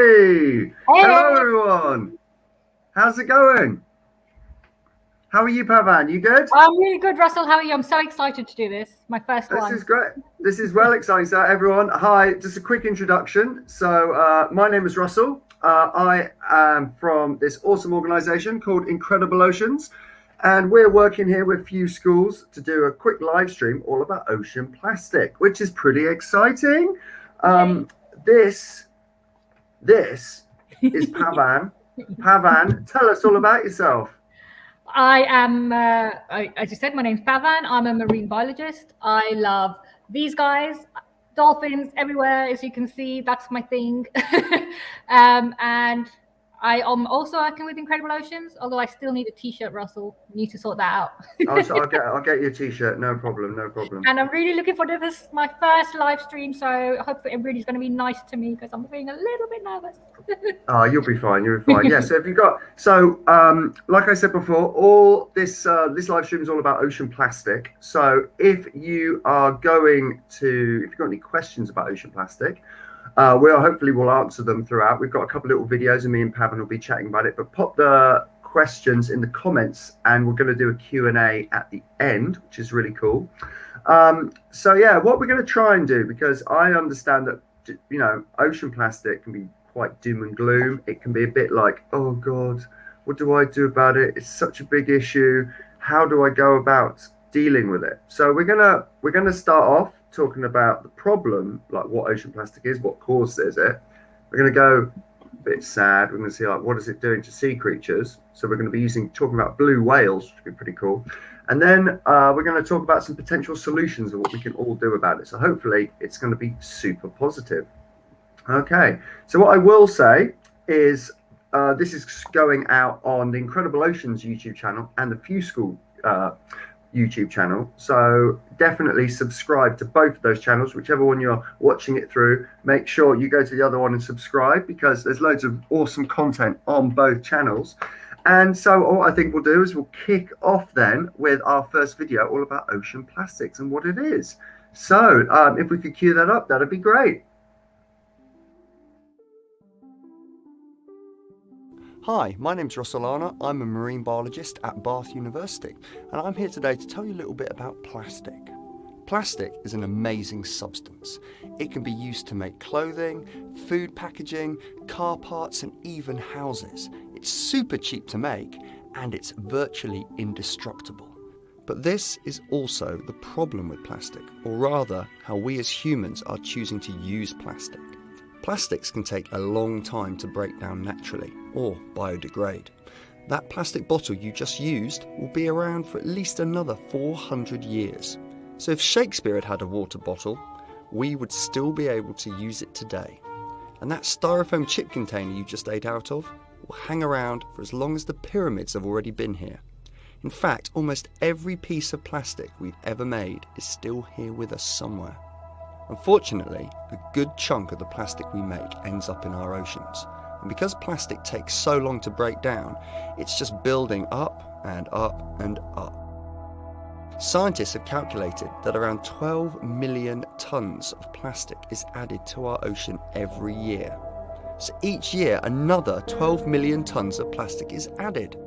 Hey! Hello, Hey, everyone. How's it going? How are you, Pavan? You good? I'm really good, Russell. How are you? I'm so excited to do this. My first This one. is great. This is well exciting. So, everyone, hi. Just a quick introduction. So, my name is Russell. I am from this awesome organization called Incredible Oceans. And we're working here with FuseSchools to do a quick live stream all about ocean plastic, which is pretty exciting. Yay. Um, this, this is Pavan. Pavan, tell us all about yourself. I am, as you said, my name's Pavan. I'm a marine biologist. I love these guys, dolphins everywhere, as you can see. That's my thing. And I am also working with Incredible Oceans, although I still need a t-shirt, Russell. Need to sort that out. So I'll get you a t-shirt. No problem. No problem. And I'm really looking forward to this, my first live stream. So hopefully everybody's going to be nice to me because I'm feeling a little bit nervous. Oh, you'll be fine. You'll be fine. Yeah. So if you've got like I said before, all this live stream is all about ocean plastic. So if you've got any questions about ocean plastic, we'll answer them throughout. We've got a couple little videos, and me and Pavan will be chatting about it. But pop the questions in the comments, and we're going to do a Q&A at the end, which is really cool. So yeah, what we're going to try and do, because I understand that ocean plastic can be quite doom and gloom. It can be a bit like, oh God, what do I do about it? It's such a big issue. How do I go about dealing with it? So we're gonna start off talking about the problem, like what ocean plastic is, what causes it. We're gonna go a bit sad. We're gonna see like what is it doing to sea creatures. So we're gonna be talking about blue whales, which would be pretty cool. And then we're going to talk about some potential solutions of what we can all do about it. So hopefully it's going to be super positive. Okay, so what I will say is this is going out on the Incredible Oceans YouTube channel and the FuseSchool YouTube channel. So definitely subscribe to both of those channels, whichever one you're watching it through. Make sure you go to the other one and subscribe, because there's loads of awesome content on both channels. And so what I think we'll do is we'll kick off then with our first video all about ocean plastics and what it is. So if we could cue that up, that'd be great. Hi, my name's Russell Arnott. I'm a marine biologist at Bath University, and I'm here today to tell you a little bit about plastic. Plastic is an amazing substance. It can be used to make clothing, food packaging, car parts, and even houses. It's super cheap to make, and it's virtually indestructible. But this is also the problem with plastic, or rather, how we as humans are choosing to use plastic. Plastics can take a long time to break down naturally, or biodegrade. That plastic bottle you just used will be around for at least another 400 years. So if Shakespeare had a water bottle, we would still be able to use it today. And that styrofoam chip container you just ate out of will hang around for as long as the pyramids have already been here. In fact, almost every piece of plastic we've ever made is still here with us somewhere. Unfortunately, a good chunk of the plastic we make ends up in our oceans. And because plastic takes so long to break down, it's just building up and up and up. Scientists have calculated that around 12 million tonnes of plastic is added to our ocean every year. So each year, another 12 million tonnes of plastic is added.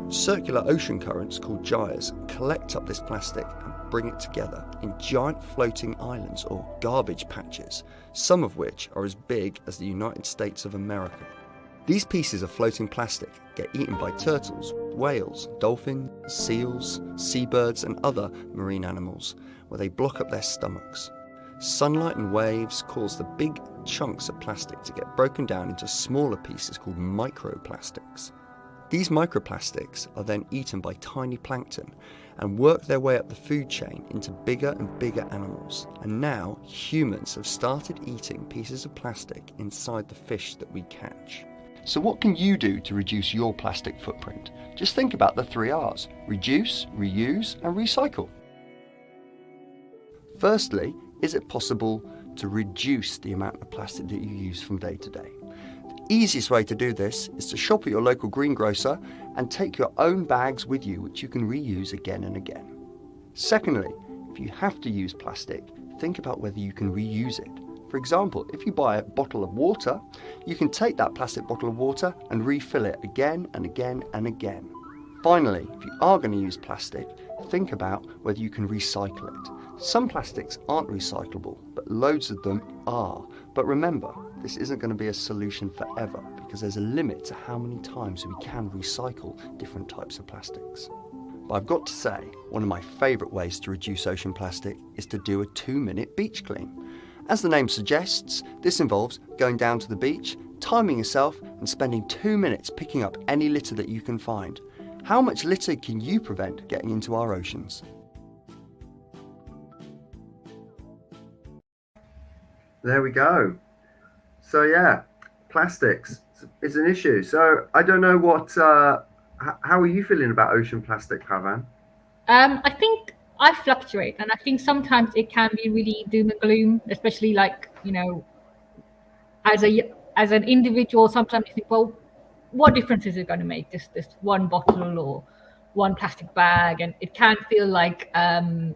Circular ocean currents, called gyres, collect up this plastic and bring it together in giant floating islands or garbage patches, some of which are as big as the United States of America. These pieces of floating plastic get eaten by turtles, whales, dolphins, seals, seabirds and other marine animals, where they block up their stomachs. Sunlight and waves cause the big chunks of plastic to get broken down into smaller pieces called microplastics. These microplastics are then eaten by tiny plankton and work their way up the food chain into bigger and bigger animals. And now humans have started eating pieces of plastic inside the fish that we catch. So what can you do to reduce your plastic footprint? Just think about the 3 R's: reduce, reuse, and recycle. Firstly, is it possible to reduce the amount of plastic that you use from day to day? The easiest way to do this is to shop at your local greengrocer and take your own bags with you, which you can reuse again and again. Secondly, if you have to use plastic, think about whether you can reuse it. For example, if you buy a bottle of water, you can take that plastic bottle of water and refill it again and again and again. Finally, if you are going to use plastic, think about whether you can recycle it. Some plastics aren't recyclable, but loads of them are. But remember, this isn't going to be a solution forever because there's a limit to how many times we can recycle different types of plastics. But I've got to say, one of my favourite ways to reduce ocean plastic is to do a 2-minute beach clean. As the name suggests, this involves going down to the beach, timing yourself and spending 2 minutes picking up any litter that you can find. How much litter can you prevent getting into our oceans? There we go. So yeah, plastics is an issue. So I don't know what, how are you feeling about ocean plastic, Pavan? I think I fluctuate, and I think sometimes it can be really doom and gloom, especially like, you know, as an individual, sometimes you think, well, what difference is it going to make, this one bottle or one plastic bag? And it can feel like an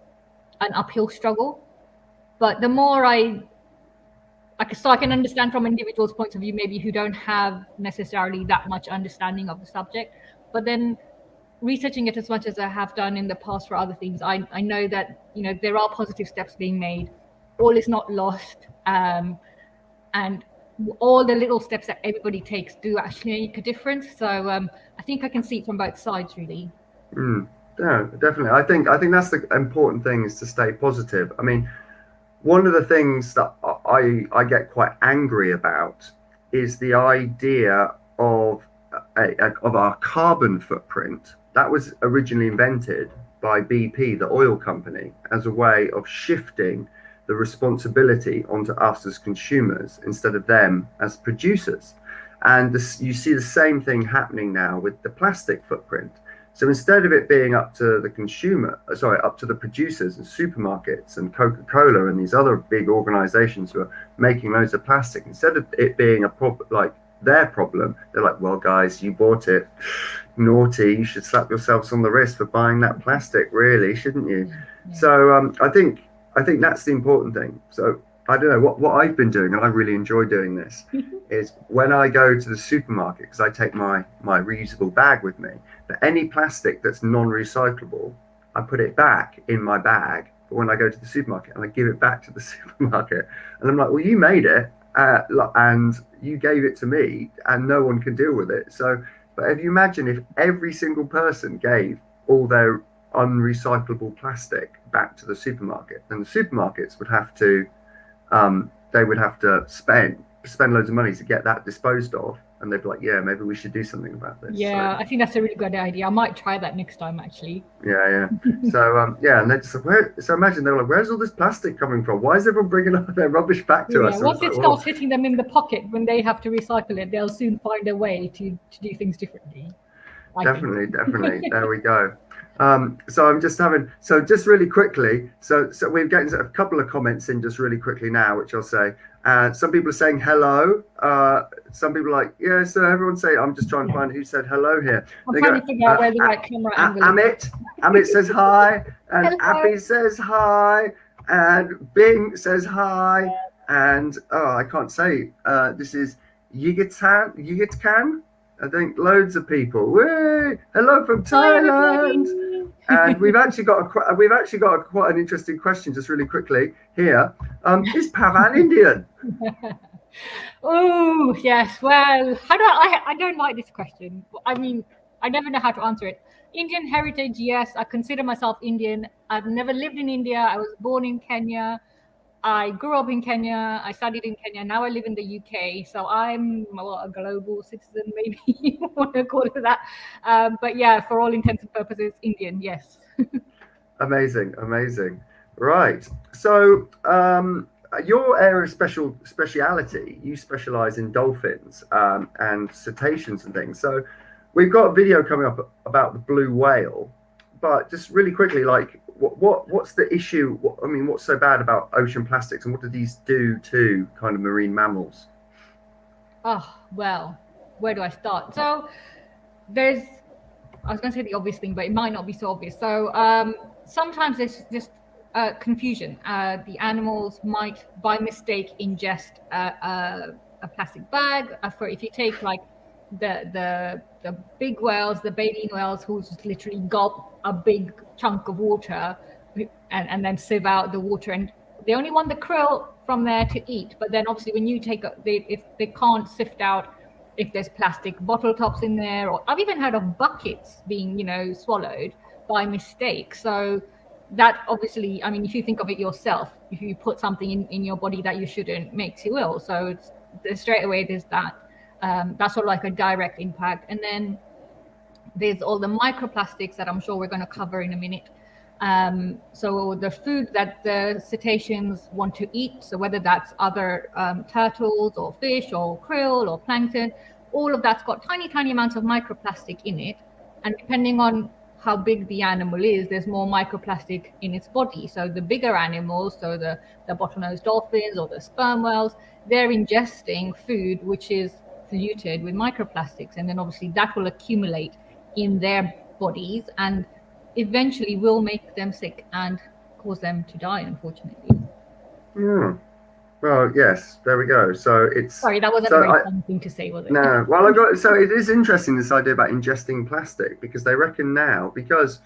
uphill struggle. But the more I can understand from individuals' points of view, maybe who don't have necessarily that much understanding of the subject. But then researching it as much as I have done in the past for other things, I know that, you know, there are positive steps being made. All is not lost. And all the little steps that everybody takes do actually make a difference. So I think I can see it from both sides, really. Yeah, definitely. I think that's the important thing, is to stay positive. I mean, one of the things that I get quite angry about is the idea of our carbon footprint. That was originally invented by BP, the oil company, as a way of shifting the responsibility onto us as consumers instead of them as producers. And you see the same thing happening now with the plastic footprint. So instead of it being up to the up to the producers and supermarkets and Coca-Cola and these other big organizations who are making loads of plastic, instead of it being a problem, like their problem, they're like, well, guys, you bought it, naughty, you should slap yourselves on the wrist for buying that plastic, really, shouldn't you? Yeah. So I think that's the important thing. So I don't know what I've been doing, and I really enjoy doing this, is when I go to the supermarket, because I take my reusable bag with me, but any plastic that's non-recyclable, I put it back in my bag. But when I go to the supermarket, and I give it back to the supermarket, and I'm like, well, you made it, and you gave it to me, and no one can deal with it. So, but if you imagine if every single person gave all their unrecyclable plastic back to the supermarket, then the supermarkets would have to spend loads of money to get that disposed of, and they'd be like, yeah, maybe we should do something about this. Yeah, so, I think that's a really good idea. I might try that next time, actually. yeah. So yeah, and they just so imagine they're like, where's all this plastic coming from? Why is everyone bringing all their rubbish back to us? Once it starts hitting them in the pocket when they have to recycle it, they'll soon find a way to do things differently. Definitely. There we go. So I'm just just really quickly. So we're getting a couple of comments in just really quickly now, which I'll say. Some people are saying hello. Some people are like, yeah. So everyone say, I'm just trying to find who said hello here. I'm trying to figure out where the right camera angle is. Amit says hi, and Hello. Abby says hi, and Bing says hi, and I can't say. This is Yigitkan. I think loads of people. Whee! Hello from Thailand. And we've actually got quite an interesting question, just really quickly here. Is Pavan Indian? Oh yes. Well, I don't like this question. I mean, I never know how to answer it. Indian heritage, yes. I consider myself Indian. I've never lived in India. I was born in Kenya. I grew up in Kenya. I studied in Kenya. Now I live in the UK. So I'm a global citizen, maybe you want to call it that. But yeah, for all intents and purposes, Indian, yes. Amazing. Right. So your area of speciality, you specialize in dolphins and cetaceans and things. So we've got a video coming up about the blue whale, but just really quickly, like, what's the issue? What's so bad about ocean plastics, and what do these do to kind of marine mammals? Oh, well, where do I start? So I was going to say the obvious thing, but it might not be so obvious. So sometimes there's just confusion. The animals might, by mistake, ingest a plastic bag. For if you take like the big whales, the baleen whales, who just literally gulp a big chunk of water and then sieve out the water, and they only want the krill from there to eat. But then obviously when you take if they can't sift out if there's plastic bottle tops in there, or I've even heard of buckets being, swallowed by mistake. So that obviously, I mean, if you think of it yourself, if you put something in your body that you shouldn't, makes you ill. So straight away there's that. That's sort of like a direct impact. And then there's all the microplastics that I'm sure we're going to cover in a minute. So the food that the cetaceans want to eat, so whether that's other turtles or fish or krill or plankton, all of that's got tiny, tiny amounts of microplastic in it. And depending on how big the animal is, there's more microplastic in its body. So the bigger animals, so the bottlenose dolphins or the sperm whales, they're ingesting food which is polluted with microplastics. And then obviously that will accumulate in their bodies and eventually will make them sick and cause them to die, unfortunately. Well, yes, there we go. So it's... Sorry, that wasn't a very fun thing to say, was it? No. Well, so it is interesting, this idea about ingesting plastic, because they reckon now, because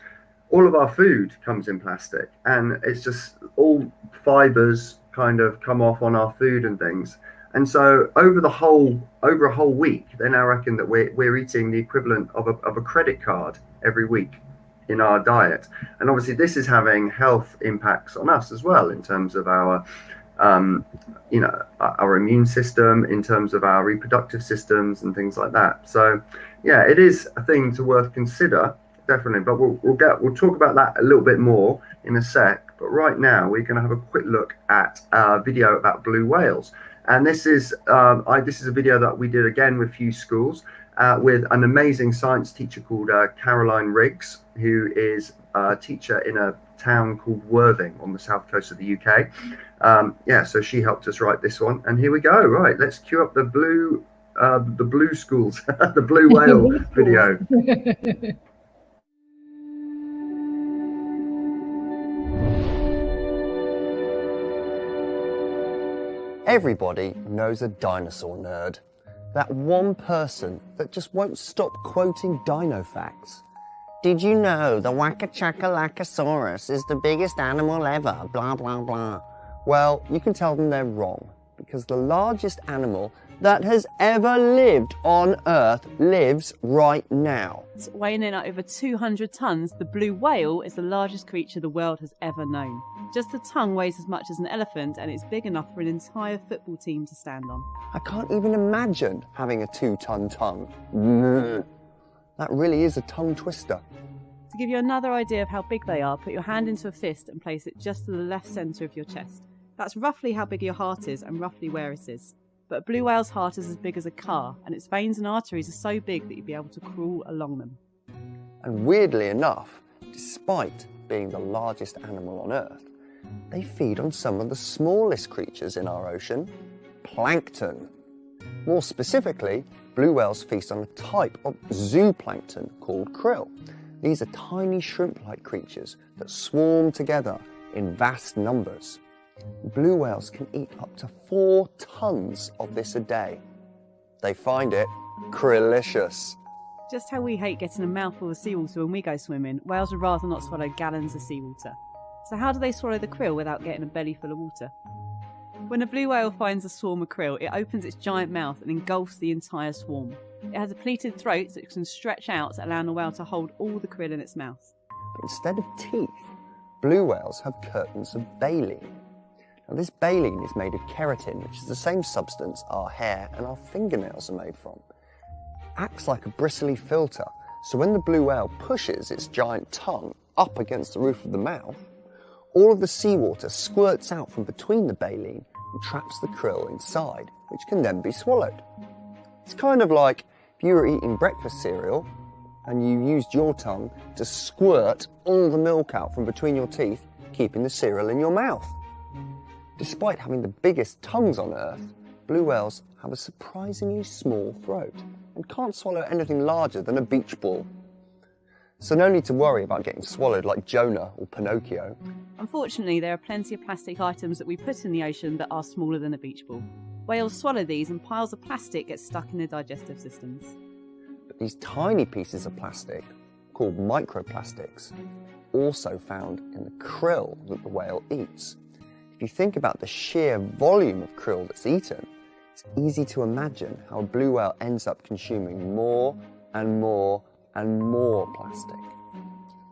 all of our food comes in plastic and it's just all fibers kind of come off on our food and things. And so over a whole week, they now reckon that we're eating the equivalent of a credit card every week in our diet. And obviously this is having health impacts on us as well, in terms of our our immune system, in terms of our reproductive systems and things like that. So yeah, it is a thing to worth consider, definitely. But we'll talk about that a little bit more in a sec. But right now we're going to have a quick look at a video about blue whales. And this is a video that we did again with FuseSchool with an amazing science teacher called Caroline Riggs, who is a teacher in a town called Worthing on the south coast of the UK. So she helped us write this one, and here we go. Right, let's cue up the blue schools, the blue whale video. Everybody knows a dinosaur nerd. That one person that just won't stop quoting dino facts. Did you know the Wakachakalacosaurus is the biggest animal ever, blah, blah, blah. Well, you can tell them they're wrong, because the largest animal that has ever lived on Earth lives right now. Weighing in at over 200 tons, the blue whale is the largest creature the world has ever known. Just the tongue weighs as much as an elephant, and it's big enough for an entire football team to stand on. I can't even imagine having a 2-ton tongue. That really is a tongue twister. To give you another idea of how big they are, put your hand into a fist and place it just to the left centre of your chest. That's roughly how big your heart is and roughly where it is. But a blue whale's heart is as big as a car, and its veins and arteries are so big that you'd be able to crawl along them. And weirdly enough, despite being the largest animal on Earth, they feed on some of the smallest creatures in our ocean, plankton. More specifically, blue whales feast on a type of zooplankton called krill. These are tiny shrimp-like creatures that swarm together in vast numbers. Blue whales can eat up to 4 tons of this a day. They find it krillicious. Just how we hate getting a mouthful of seawater when we go swimming, whales would rather not swallow gallons of seawater. So how do they swallow the krill without getting a belly full of water? When a blue whale finds a swarm of krill, it opens its giant mouth and engulfs the entire swarm. It has a pleated throat that can stretch out to allow the whale to hold all the krill in its mouth. But instead of teeth, blue whales have curtains of baleen. Now, this baleen is made of keratin, which is the same substance our hair and our fingernails are made from. It acts like a bristly filter, so when the blue whale pushes its giant tongue up against the roof of the mouth, all of the seawater squirts out from between the baleen and traps the krill inside, which can then be swallowed. It's kind of like if you were eating breakfast cereal and you used your tongue to squirt all the milk out from between your teeth, keeping the cereal in your mouth. Despite having the biggest tongues on Earth, blue whales have a surprisingly small throat and can't swallow anything larger than a beach ball. So no need to worry about getting swallowed like Jonah or Pinocchio. Unfortunately, there are plenty of plastic items that we put in the ocean that are smaller than a beach ball. Whales swallow these and piles of plastic get stuck in their digestive systems. But these tiny pieces of plastic, called microplastics, also found in the krill that the whale eats. If you think about the sheer volume of krill that's eaten, it's easy to imagine how a blue whale ends up consuming more and more and more plastic.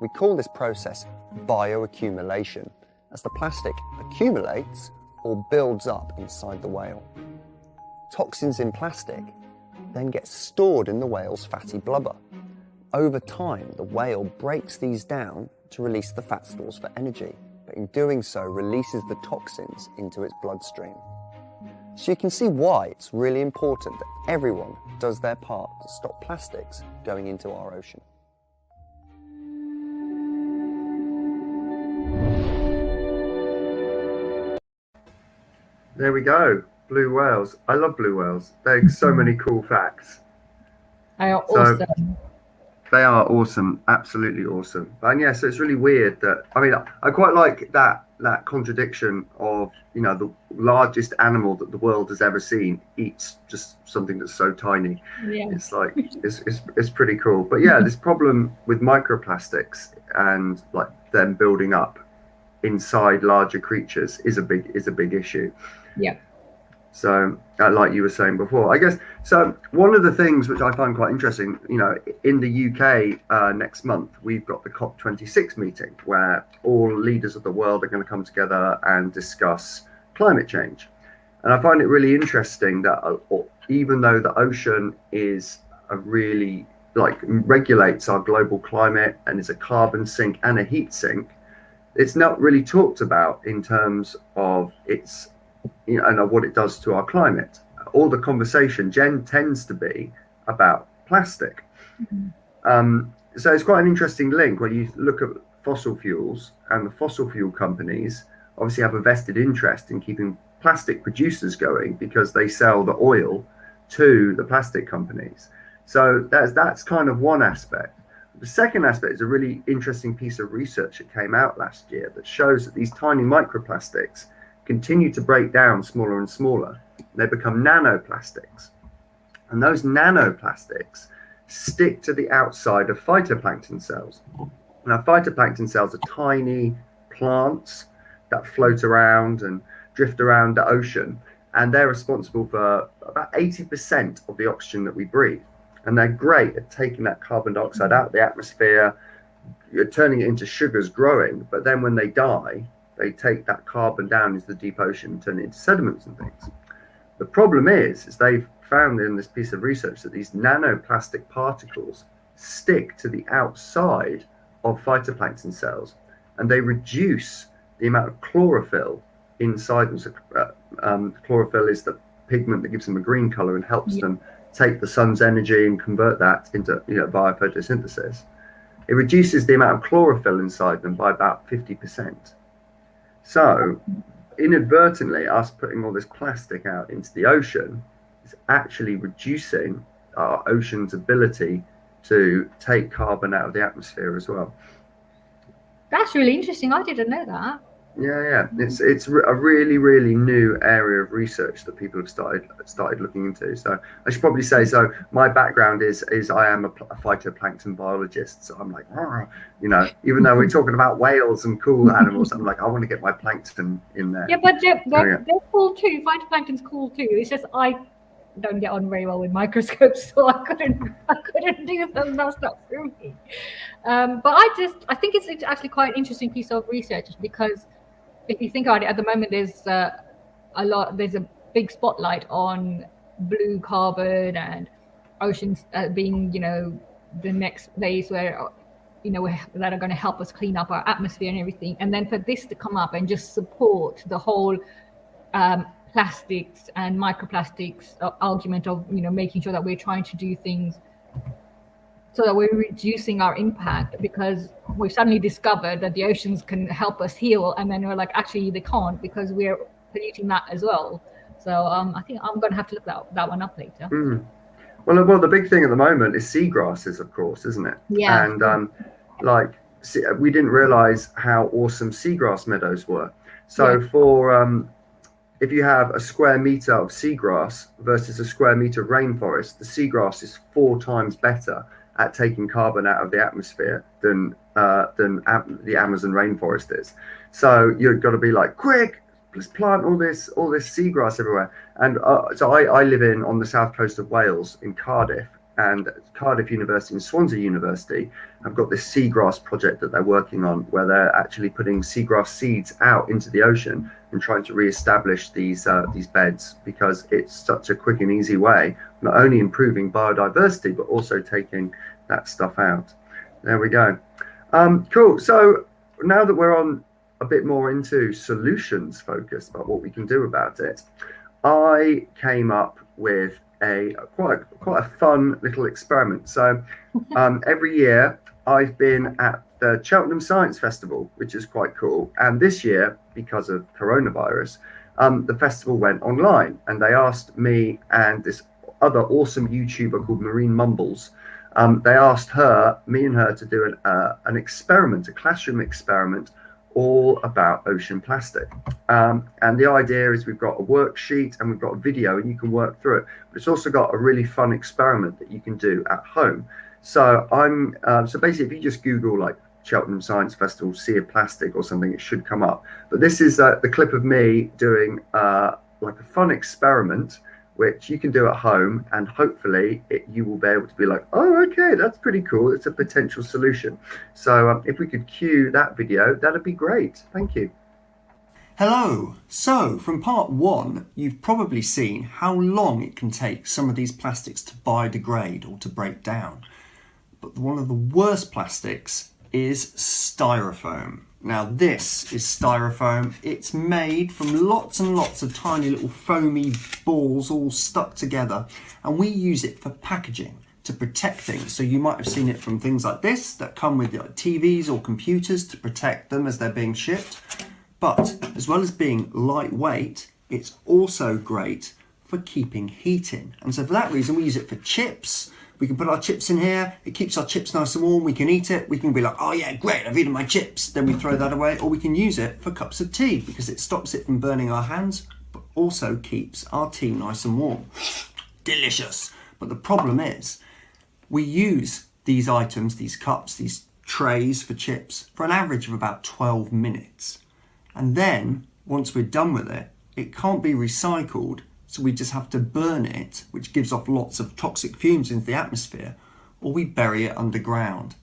We call this process bioaccumulation, as the plastic accumulates or builds up inside the whale. Toxins in plastic then get stored in the whale's fatty blubber. Over time, the whale breaks these down to release the fat stores for energy, but in doing so releases the toxins into its bloodstream. So you can see why it's really important that everyone does their part to stop plastics going into our ocean. There we go. Blue whales. I love blue whales. There's so many cool facts. They are So- awesome. They are awesome, absolutely awesome. And yeah, so it's really weird that, I mean, I quite like that contradiction of, you know, the largest animal that the world has ever seen eats just something that's so tiny. Yeah. It's like, it's pretty cool. But yeah, this problem with microplastics and like them building up inside larger creatures is a big issue. Yeah. So, like you were saying before, I guess, so one of the things which I find quite interesting, you know, in the UK next month, we've got the COP26 meeting where all leaders of the world are going to come together and discuss climate change. And I find it really interesting that even though the ocean is a really, like, regulates our global climate and is a carbon sink and a heat sink, it's not really talked about in terms of its, you know, and what it does to our climate. All the conversation tends to be about plastic. Mm-hmm. So it's quite an interesting link when you look at fossil fuels, and the fossil fuel companies obviously have a vested interest in keeping plastic producers going because they sell the oil to the plastic companies. So that's kind of one aspect. The second aspect is a really interesting piece of research that came out last year that shows that these tiny microplastics continue to break down smaller and smaller. They become nanoplastics. And those nanoplastics stick to the outside of phytoplankton cells. Now, phytoplankton cells are tiny plants that float around and drift around the ocean, and they're responsible for about 80% of the oxygen that we breathe. And they're great at taking that carbon dioxide out of the atmosphere, turning it into sugars growing, but then when they die, they take that carbon down into the deep ocean and turn it into sediments and things. The problem is they've found in this piece of research that these nanoplastic particles stick to the outside of phytoplankton cells, and they reduce the amount of chlorophyll inside them. So, chlorophyll is the pigment that gives them a green color and helps them take the sun's energy and convert that into, you know, via photosynthesis. It reduces the amount of chlorophyll inside them by about 50%. So inadvertently, us putting all this plastic out into the ocean is actually reducing our ocean's ability to take carbon out of the atmosphere as well. That's really interesting. I didn't know that. Yeah. It's a really, really new area of research that people have started looking into. So I should probably say, so my background is I am a phytoplankton biologist. So I'm like, you know, even though we're talking about whales and cool animals, I'm like, I want to get my plankton in there. Yeah, but they're cool too. Phytoplankton's cool too. It's just I don't get on very well with microscopes, so I couldn't do them. That's not for me. But I think it's actually quite an interesting piece of research, because if you think about it, at the moment there's a big spotlight on blue carbon and oceans being, you know, the next place where, you know, that are going to help us clean up our atmosphere and everything. And then for this to come up and just support the whole plastics and microplastics argument of, you know, making sure that we're trying to do things so that we're reducing our impact, because we suddenly discovered that the oceans can help us heal, and then we're like, actually they can't, because we're polluting that as well. So I think I'm going to have to look that one up later. Well, the big thing at the moment is seagrasses, of course, isn't it? Yeah. And like we didn't realize how awesome seagrass meadows were. So for if you have a square meter of seagrass versus a square meter of rainforest, the seagrass is 4 times better at taking carbon out of the atmosphere than the Amazon rainforest is. So you've got to be like, quick, let's plant all this seagrass everywhere. And so I live on the south coast of Wales in Cardiff, and Cardiff University and Swansea University have got this seagrass project that they're working on, where they're actually putting seagrass seeds out into the ocean and trying to re-establish these beds, because it's such a quick and easy way, not only improving biodiversity, but also taking that stuff out. There we go. Cool. So now that we're on a bit more into solutions focused about what we can do about it, I came up with quite a fun little experiment. So every year I've been at the Cheltenham Science Festival, which is quite cool. And this year, because of coronavirus, the festival went online, and they asked me and this other awesome YouTuber called Marine Mumbles. They asked me and her to do an experiment, a classroom experiment, all about ocean plastic. And the idea is we've got a worksheet and we've got a video, and you can work through it. But it's also got a really fun experiment that you can do at home. So so basically, if you just Google like Cheltenham Science Festival Sea of Plastic or something, it should come up. But this is the clip of me doing like a fun experiment, which you can do at home, and hopefully you will be able to be like, oh, okay, that's pretty cool. It's a potential solution. So if we could cue that video, that'd be great. Thank you. Hello. So from part 1, you've probably seen how long it can take some of these plastics to biodegrade or to break down. But one of the worst plastics is styrofoam. Now this is styrofoam. It's made from lots and lots of tiny little foamy balls all stuck together, and we use it for packaging to protect things. So you might have seen it from things like this that come with like TVs or computers to protect them as they're being shipped. But as well as being lightweight, it's also great for keeping heat in. And so for that reason, we use it for chips. We can put our chips in here. It keeps our chips nice and warm. We can eat it. We can be like, oh yeah, great, I've eaten my chips. Then we throw that away. Or we can use it for cups of tea, because it stops it from burning our hands, but also keeps our tea nice and warm. Delicious. But the problem is, we use these items, these cups, these trays for chips, for an average of about 12 minutes. And then, once we're done with it, it can't be recycled. So we just have to burn it, which gives off lots of toxic fumes into the atmosphere, or we bury it underground.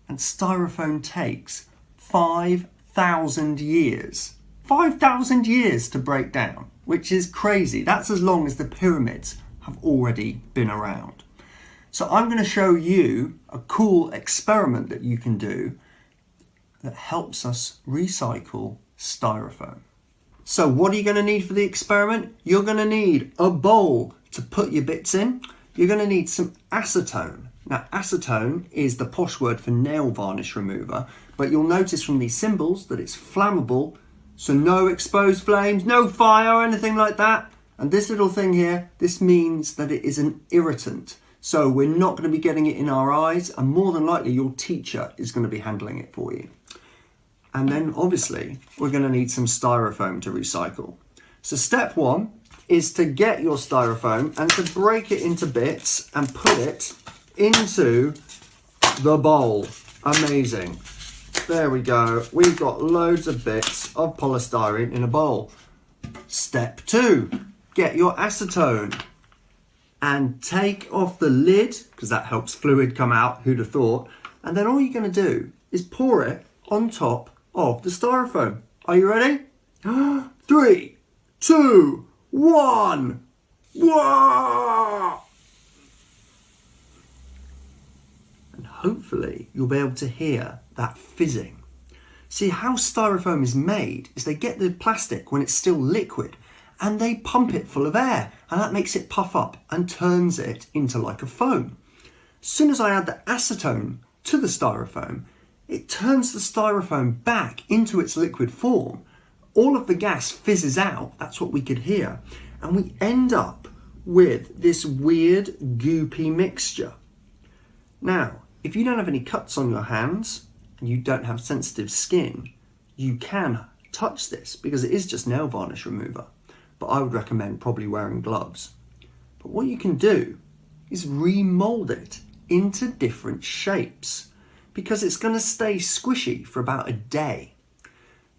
And styrofoam takes 5,000 years. 5,000 years to break down, which is crazy. That's as long as the pyramids have already been around. So I'm going to show you a cool experiment that you can do that helps us recycle styrofoam. So what are you going to need for the experiment? You're going to need a bowl to put your bits in. You're going to need some acetone. Now acetone is the posh word for nail varnish remover, but you'll notice from these symbols that it's flammable, so no exposed flames, no fire or anything like that. And this little thing here, this means that it is an irritant. So we're not going to be getting it in our eyes, and more than likely your teacher is going to be handling it for you. And then obviously we're going to need some styrofoam to recycle. So step 1 is to get your styrofoam and to break it into bits and put it into the bowl. Amazing. There we go. We've got loads of bits of polystyrene in a bowl. Step 2, get your acetone and take off the lid, because that helps fluid come out, who'd have thought. And then all you're going to do is pour it on top of the styrofoam. Are you ready? 3, 2, 1. Whoa! And hopefully you'll be able to hear that fizzing. See, how styrofoam is made is they get the plastic when it's still liquid and they pump it full of air, and that makes it puff up and turns it into like a foam. As soon as I add the acetone to the styrofoam, it turns the styrofoam back into its liquid form. All of the gas fizzes out, that's what we could hear, and we end up with this weird goopy mixture. Now, if you don't have any cuts on your hands, and you don't have sensitive skin, you can touch this because it is just nail varnish remover. But I would recommend probably wearing gloves. But what you can do is remold it into different shapes because it's going to stay squishy for about a day.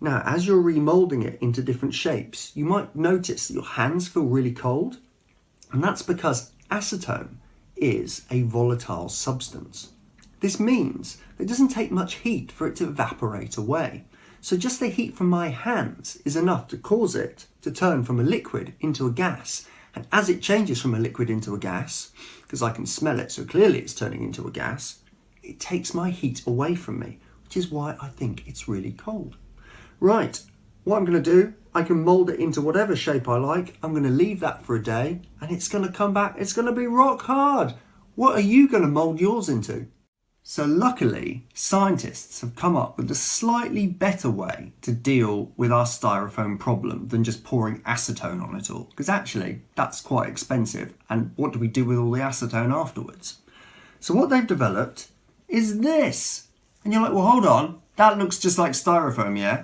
Now, as you're remolding it into different shapes, you might notice that your hands feel really cold, and that's because acetone is a volatile substance. This means it doesn't take much heat for it to evaporate away. So just the heat from my hands is enough to cause it to turn from a liquid into a gas. And as it changes from a liquid into a gas, because I can smell it, so clearly it's turning into a gas, it takes my heat away from me, which is why I think it's really cold. Right, what I'm going to do, I can mold it into whatever shape I like. I'm going to leave that for a day, and it's going to come back. It's going to be rock hard. What are you going to mold yours into? So luckily, scientists have come up with a slightly better way to deal with our styrofoam problem than just pouring acetone on it all. Because actually, that's quite expensive. And what do we do with all the acetone afterwards? So what they've developed is this. And you're like, well, hold on. That looks just like styrofoam, yeah?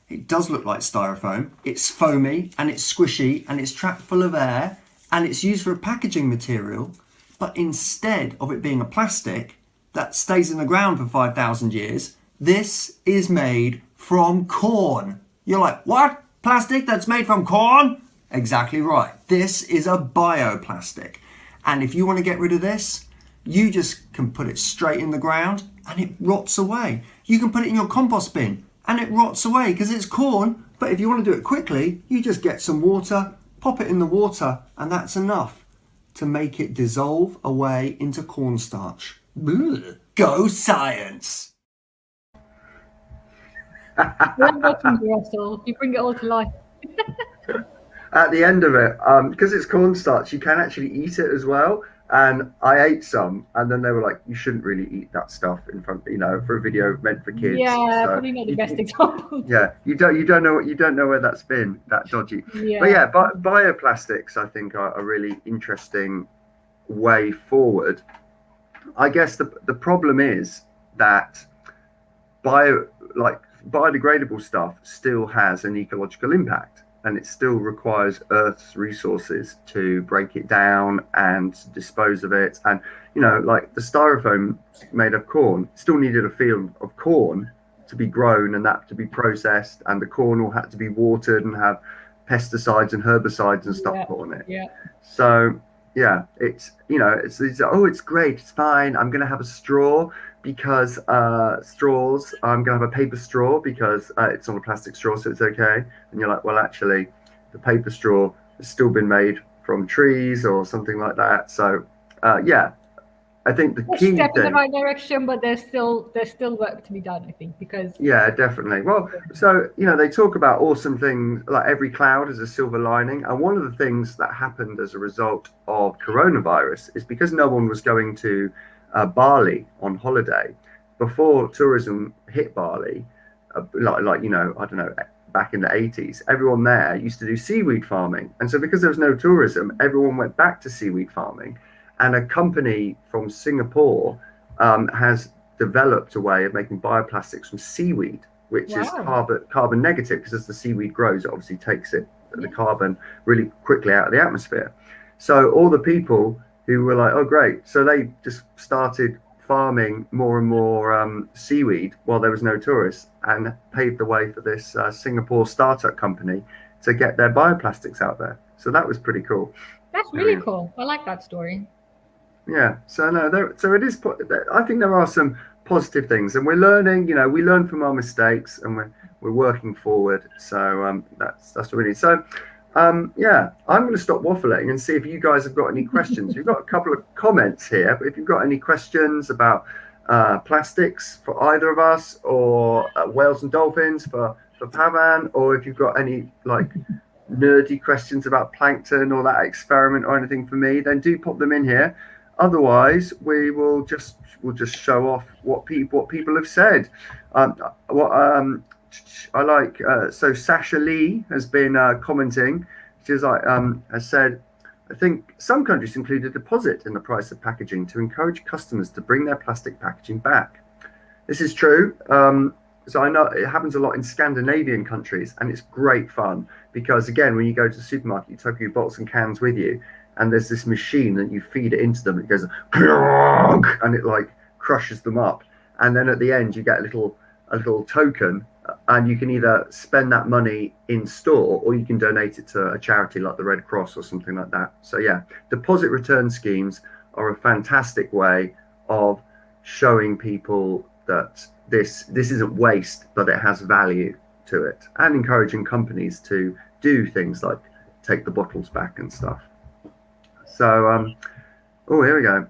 It does look like styrofoam. It's foamy and it's squishy and it's trapped full of air and it's used for a packaging material. But instead of it being a plastic that stays in the ground for 5,000 years, this is made from corn. You're like, what? Plastic that's made from corn? Exactly right. This is a bioplastic. And if you want to get rid of this, you just can put it straight in the ground and it rots away. You can put it in your compost bin and it rots away because it's corn. But if you want to do it quickly, you just get some water, pop it in the water, and that's enough to make it dissolve away into cornstarch. Ugh. Go science! We're watching you, Russell. You bring it all to life. At the end of it, because it's cornstarch, you can actually eat it as well. And I ate some, and then they were like, "You shouldn't really eat that stuff in front, for a video meant for kids." Yeah, so, probably not the best example. Yeah, you don't know where that's been, that dodgy. Yeah. But yeah, bioplastics I think are a really interesting way forward. I guess the problem is that biodegradable stuff still has an ecological impact, and it still requires Earth's resources to break it down and dispose of it. And like the styrofoam made of corn still needed a field of corn to be grown and that to be processed, and the corn all had to be watered and have pesticides and herbicides and stuff put on it. Yeah. So yeah, it's it's great, it's fine. I'm gonna have a straw because straws. I'm gonna have a paper straw because it's not a plastic straw, so it's okay. And you're like, well, actually, the paper straw has still been made from trees or something like that. So yeah, I think the key step in the thing. right direction, but there's still work to be done, I think, because Yeah, definitely. Well, so they talk about awesome things like every cloud is a silver lining, and one of the things that happened as a result of coronavirus is because no one was going to Bali on holiday before tourism hit Bali, I don't know, back in the 80s, everyone there used to do seaweed farming, and so because there was no tourism, everyone went back to seaweed farming. And a company from Singapore has developed a way of making bioplastics from seaweed, which is carbon negative, because as the seaweed grows, it obviously takes the carbon really quickly out of the atmosphere. So all the people who were like, oh, great. So they just started farming more and more seaweed while there was no tourists, and paved the way for this Singapore startup company to get their bioplastics out there. So that was pretty cool. That's really cool. I like that story. Yeah, so so it is. I think there are some positive things, and we're learning. We learn from our mistakes, and we're working forward. So that's what we need. So yeah, I'm going to stop waffling and see if you guys have got any questions. We've got a couple of comments here, but if you've got any questions about plastics for either of us, or whales and dolphins for Pavan, or if you've got any nerdy questions about plankton or that experiment or anything for me, then do pop them in here. Otherwise, we'll just show off what people have said. I like so Sasha Lee has been commenting. She's like has said, I think some countries include a deposit in the price of packaging to encourage customers to bring their plastic packaging back. This is true. So I know it happens a lot in Scandinavian countries, and it's great fun because, again, when you go to the supermarket, you take your bottles and cans with you, and there's this machine that you feed it into them. It goes, and it like crushes them up, and then at the end you get a little token, and you can either spend that money in store or you can donate it to a charity like the Red Cross or something like that. So yeah, deposit return schemes are a fantastic way of showing people that this isn't waste, but it has value to it, and encouraging companies to do things like take the bottles back and stuff. So oh, here we go.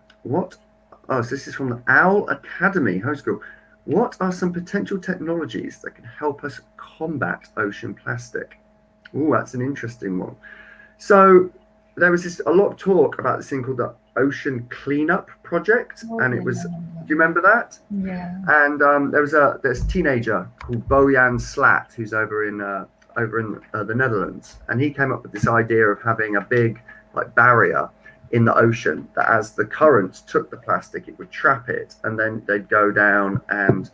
So this is from the Owl Academy Homeschool. What are some potential technologies that can help us combat ocean plastic? Oh, that's an interesting one. So there was a lot of talk about this thing called the Ocean Cleanup Project, and it was, do you remember that? Yeah. And there's a teenager called Bojan Slat who's over in the Netherlands, and he came up with this idea of having a big like barrier in the ocean that as the currents took the plastic, it would trap it, and then they'd go down, and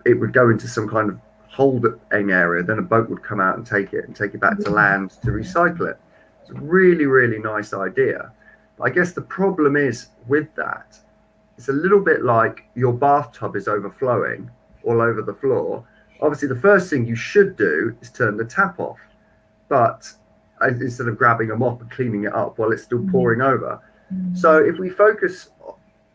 it would go into some kind of holding area. Then a boat would come out and take it back to land to recycle it. It's a really, really nice idea. But I guess the problem is with that, it's a little bit like your bathtub is overflowing all over the floor. Obviously, the first thing you should do is turn the tap off, but instead of grabbing a mop and cleaning it up while it's still pouring over. So if we focus,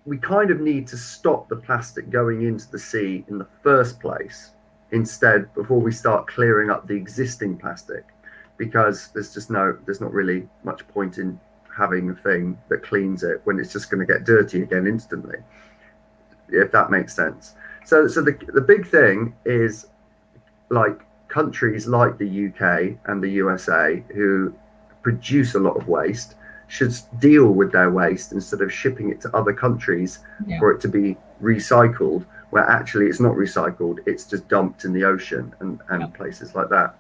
we kind of need to stop the plastic going into the sea in the first place instead, before we start clearing up the existing plastic, because there's not really much point in having a thing that cleans it when it's just going to get dirty again instantly, if that makes sense. So the big thing is, like, countries like the UK and the USA, who produce a lot of waste, should deal with their waste instead of shipping it to other countries for it to be recycled, where actually it's not recycled, it's just dumped in the ocean and places like that.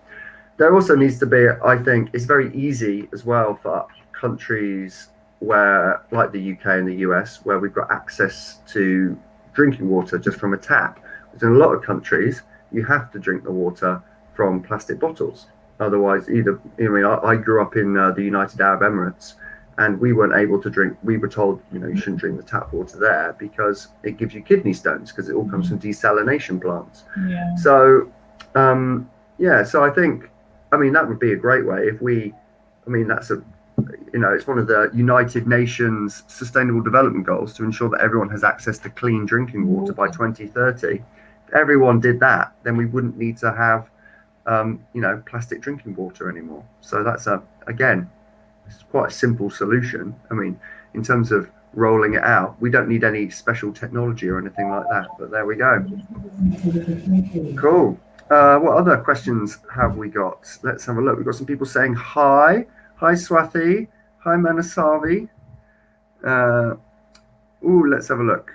There also needs to be, I think, it's very easy as well for countries where, like the UK and the US, where we've got access to drinking water just from a tap. Because in a lot of countries, you have to drink the water from plastic bottles. Otherwise, I grew up in the United Arab Emirates, and we weren't able to drink. We were told, you shouldn't drink the tap water there because it gives you kidney stones, because it all comes from desalination plants. Yeah. So, so I think, that would be a great way if it's one of the United Nations Sustainable Development Goals to ensure that everyone has access to clean drinking water by 2030. If everyone did that, then we wouldn't need to have plastic drinking water anymore. So that's it's quite a simple solution. In terms of rolling it out, we don't need any special technology or anything like that, but there we go. Cool. What other questions have we got? Let's have a look. We've got some people saying hi. Hi Swathi. Hi Manasavi. Let's have a look.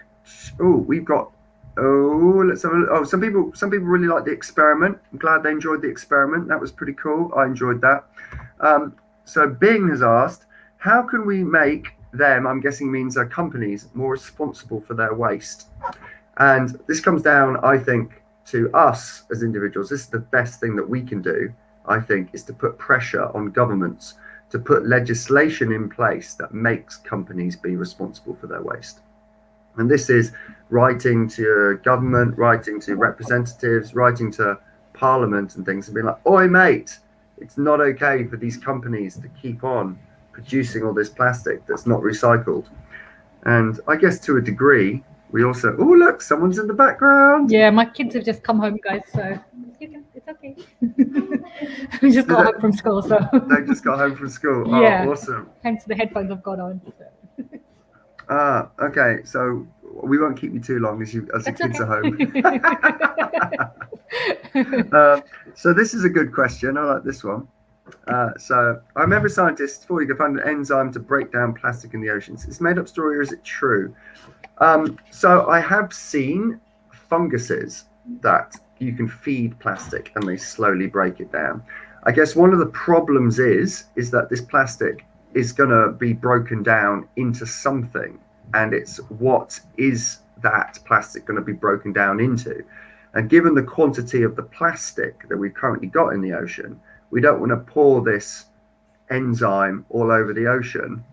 Let's have a look. Some people really like the experiment. I'm glad they enjoyed the experiment. That was pretty cool. I enjoyed that. So Bing has asked, how can we make them, I'm guessing means our companies, more responsible for their waste? And this comes down, I think, to us as individuals. This is the best thing that we can do, I think, is to put pressure on governments to put legislation in place that makes companies be responsible for their waste. And this is writing to government, writing to representatives, writing to parliament and things, and being like, oi mate, it's not okay for these companies to keep on producing all this plastic that's not recycled. And I guess to a degree, we also, look, someone's in the background. Yeah, my kids have just come home, guys, so it's okay. We just got home from school, so. They just got home from school. Yeah. Oh, awesome. Hence the headphones have got on. So. Okay, so we won't keep you too long as your kids are home. So this is a good question. I like this one. So I remember scientists thought you could find an enzyme to break down plastic in the oceans. Is this made up story or is it true? So I have seen funguses that you can feed plastic and they slowly break it down. I guess one of the problems is that this plastic is going to be broken down into something and it's what is that plastic going to be broken down into. And given the quantity of the plastic that we've currently got in the ocean, we don't want to pour this enzyme all over the ocean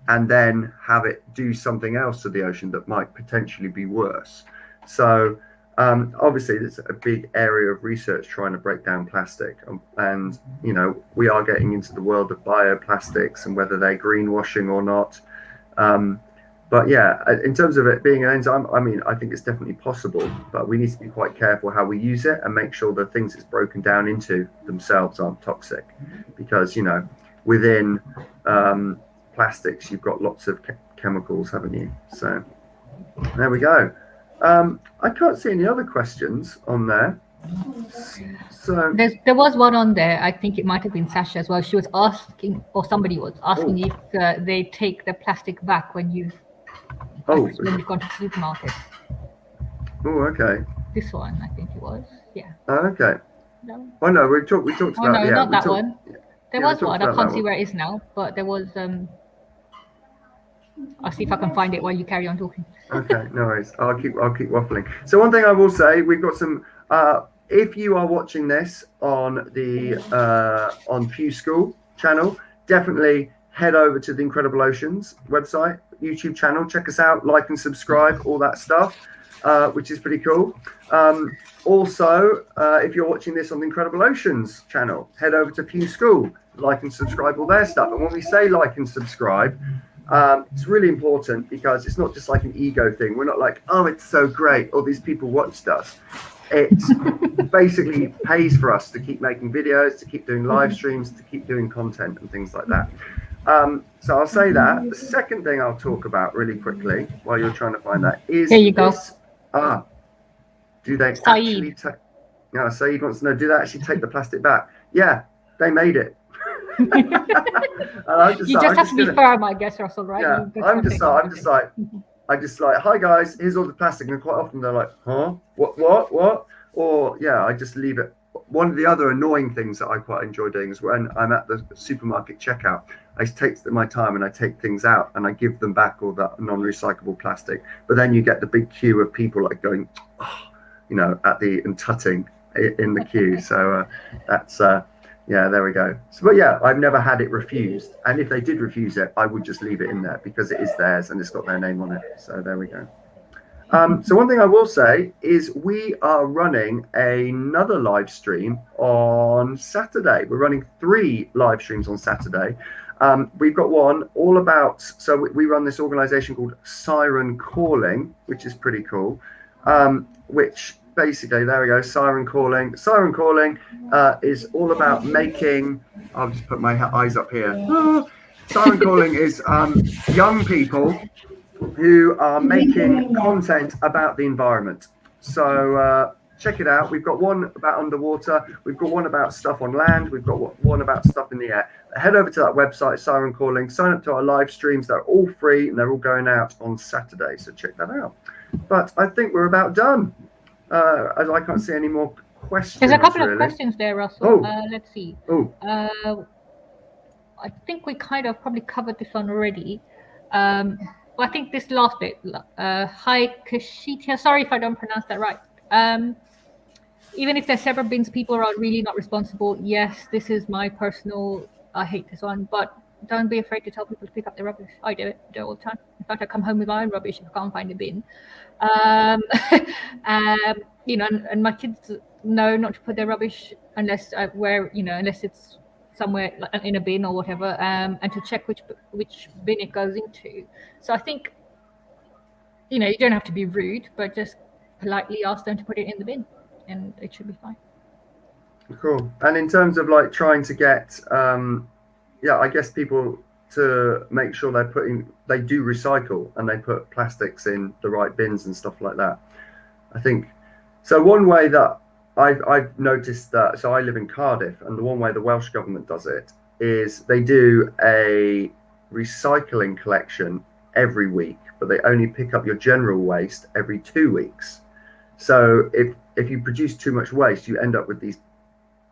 and then have it do something else to the ocean that might potentially be worse. So obviously there's a big area of research trying to break down plastic, and you know, we are getting into the world of bioplastics and whether they're greenwashing or not. But yeah, in terms of it being an enzyme, I mean, I think it's definitely possible, but we need to be quite careful how we use it and make sure the things it's broken down into themselves aren't toxic, because, you know, within plastics, you've got lots of chemicals, haven't you? So there we go. I can't see any other questions on there. So there was one on there. I think it might have been Sasha as well. She was asking, or somebody was asking, if they take the plastic back when you've gone to the supermarket. Oh, okay. This one, I think it was. Yeah. Oh, okay. No. Oh no, we talked about. No, yeah, not that talked, one. There yeah, was one. I can't see where it is now, but there was. I'll see if I can find it while you carry on talking. Okay, no worries. I'll keep waffling. So one thing I will say, we've got some. If you are watching this on the on FuseSchool channel, definitely head over to the Incredible Oceans website, YouTube channel. Check us out, like and subscribe, all that stuff, which is pretty cool. Also, if you're watching this on the Incredible Oceans channel, head over to FuseSchool, like and subscribe, all their stuff. And when we say like and subscribe, it's really important, because it's not just like an ego thing. We're not like, oh, it's so great, all these people watched us. It basically pays for us to keep making videos, to keep doing live streams, to keep doing content and things like that. So I'll say that. The second thing I'll talk about really quickly while you're trying to find that is there you go. Do they actually take? No, Saeed wants to know, do they actually take the plastic back? Yeah, they made it. You just have to be firm, I guess, Russell, right? Yeah, I'm just like, hi guys, here's all the plastic, and quite often they're like, huh, what? Or yeah, I just leave it. One of the other annoying things that I quite enjoy doing is when I'm at the supermarket checkout, I take my time and I take things out and I give them back all that non-recyclable plastic. But then you get the big queue of people like going, you know, and tutting in the queue. So that's yeah, there we go. So, but yeah, I've never had it refused. And if they did refuse it, I would just leave it in there because it is theirs and it's got their name on it. So there we go. So one thing I will say is we are running another live stream on Saturday. We're running 3 live streams on Saturday. We've got one all about, so we run this organization called Siren Calling, which is pretty cool, which basically, there we go, Siren Calling. Siren Calling is all about making, I'll just put my eyes up here. Siren Calling is young people who are making content about the environment. So check it out. We've got one about underwater. We've got one about stuff on land. We've got one about stuff in the air. Head over to that website, Siren Calling. Sign up to our live streams. They're all free and they're all going out on Saturday. So check that out. But I think we're about done. I can't see any more questions. There's a couple of questions there, Russell. Let's see. I think we kind of probably covered this one already. I think this last bit, hi Kashita, sorry if I don't pronounce that right. Even if they're separate bins, people are really not responsible. Yes, this is my personal, I hate this one, but don't be afraid to tell people to pick up their rubbish. I do it all the time. In fact, I come home with my own rubbish if I can't find a bin. You know, and my kids know not to put their rubbish unless unless it's somewhere in a bin or whatever, and to check which bin it goes into. So I think, you know, you don't have to be rude, but just politely ask them to put it in the bin and it should be fine. Cool. And in terms of like trying to get, I guess people to make sure they do recycle and they put plastics in the right bins and stuff like that. I think, so one way that I've noticed that, so I live in Cardiff, and the one way the Welsh government does it is they do a recycling collection every week, but they only pick up your general waste every 2 weeks. So if you produce too much waste, you end up with these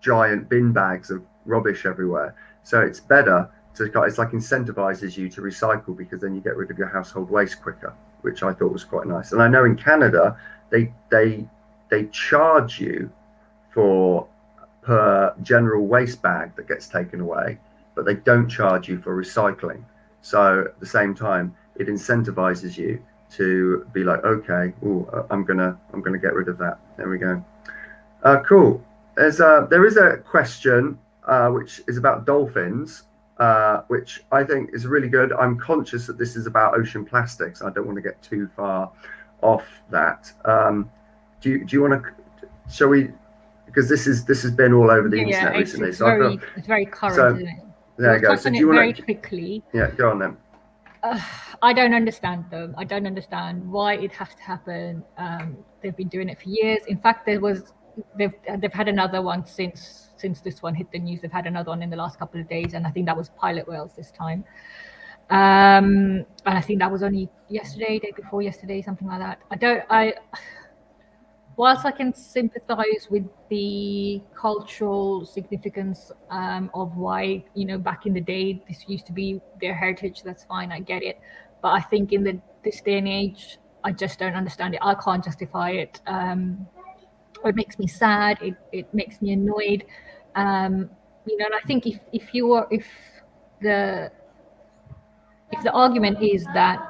giant bin bags of rubbish everywhere. So it's better it's like incentivizes you to recycle, because then you get rid of your household waste quicker, which I thought was quite nice. And I know in Canada they charge you for per general waste bag that gets taken away, but they don't charge you for recycling. So at the same time, it incentivizes you to be like, okay, I'm gonna get rid of that. There we go. Cool. There is a question which is about dolphins, which I think is really good. I'm conscious that this is about ocean plastics. I don't want to get too far off that. Do you want to? Shall we? Because this has been all over the internet recently. It's very current. So, isn't it? there you go. So do you want very quickly? Yeah, go on then. I don't understand them. I don't understand why it has to happen. They've been doing it for years. In fact, they've had another one since this one hit the news. They've had another one in the last couple of days, and I think that was pilot whales this time. And I think that was only yesterday, day before yesterday, something like that. Whilst I can sympathize with the cultural significance of why, back in the day, this used to be their heritage, that's fine, I get it. But I think in this day and age, I just don't understand it. I can't justify it. It makes me sad. It makes me annoyed. And I think if the argument is that,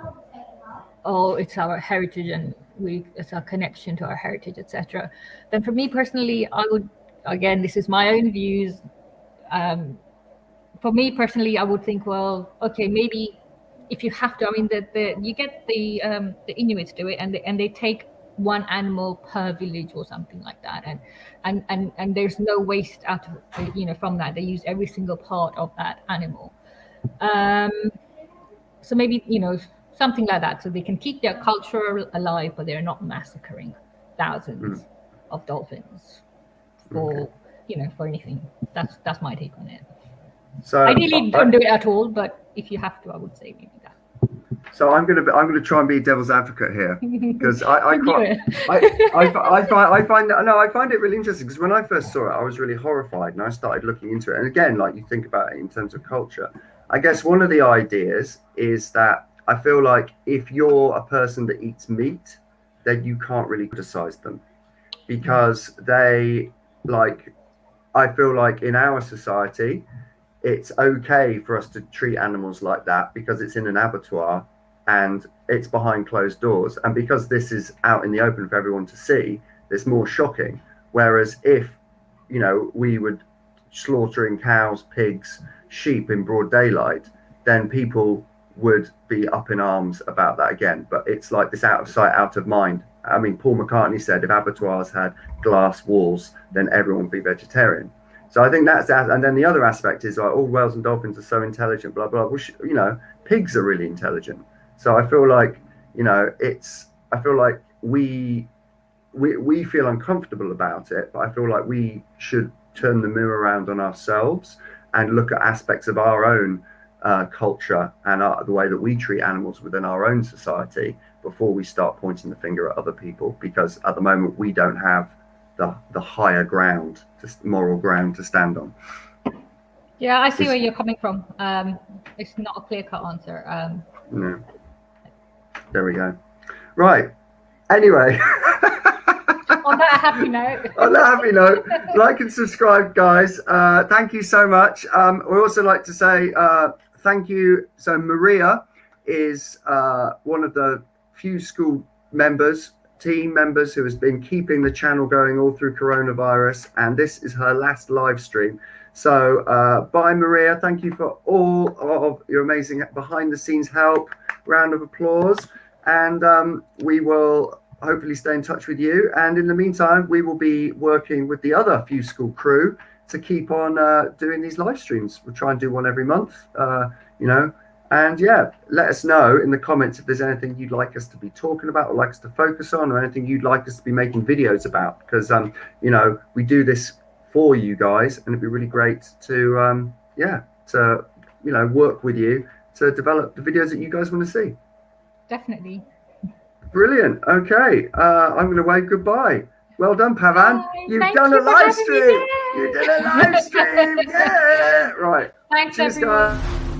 it's our heritage and it's our connection to our heritage, etc., then for me personally, I would, again, this is my own views. For me personally, I would think, well, okay, maybe if you have to, you get the Inuits do it, and they take one animal per village or something like that, and there's no waste out of from that. They use every single part of that animal. So maybe something like that, so they can keep their culture alive, but they're not massacring thousands of dolphins for for anything. That's my take on it. So ideally, don't do it at all, but if you have to, I would say maybe that. So I'm gonna try and be devil's advocate here, because I find it really interesting, because when I first saw it, I was really horrified, and I started looking into it. And again, like, you think about it in terms of culture, I guess one of the ideas is that I feel like if you're a person that eats meat, then you can't really criticize them, because I feel like in our society, it's okay for us to treat animals like that because it's in an abattoir and it's behind closed doors. And because this is out in the open for everyone to see, it's more shocking. Whereas if, we would slaughtering cows, pigs, sheep in broad daylight, then people would be up in arms about that again. But it's like this out of sight, out of mind. I mean, Paul McCartney said if abattoirs had glass walls, then everyone would be vegetarian. So I think that's that. And then the other aspect is like, all whales and dolphins are so intelligent, blah, blah. Well, pigs are really intelligent. So I feel like, I feel like we feel uncomfortable about it, but I feel like we should turn the mirror around on ourselves and look at aspects of our own culture and the way that we treat animals within our own society before we start pointing the finger at other people, because at the moment we don't have the higher ground, moral ground to stand on. Yeah, I see where you're coming from. It's not a clear-cut answer. No. There we go. Right. Anyway. On that happy note. On that happy note, like and subscribe, guys. Thank you so much. We also like to say thank you. So Maria is one of the FuseSchool team members who has been keeping the channel going all through coronavirus, and this is her last live stream. So bye, Maria. Thank you for all of your amazing behind the scenes help. Round of applause. And we will hopefully stay in touch with you. And in the meantime, we will be working with the other FuseSchool crew to keep on doing these live streams. We'll try and do one every month, And yeah, let us know in the comments if there's anything you'd like us to be talking about or like us to focus on, or anything you'd like us to be making videos about, because we do this for you guys, and it'd be really great to work with you to develop the videos that you guys want to see. Definitely. Brilliant. Okay, I'm going to wave goodbye. Well done, Pavan. Bye. You've Thank done you a for live having me stream. there. You did a live stream. Yeah. Right. Thanks, Cheers, everyone. guys.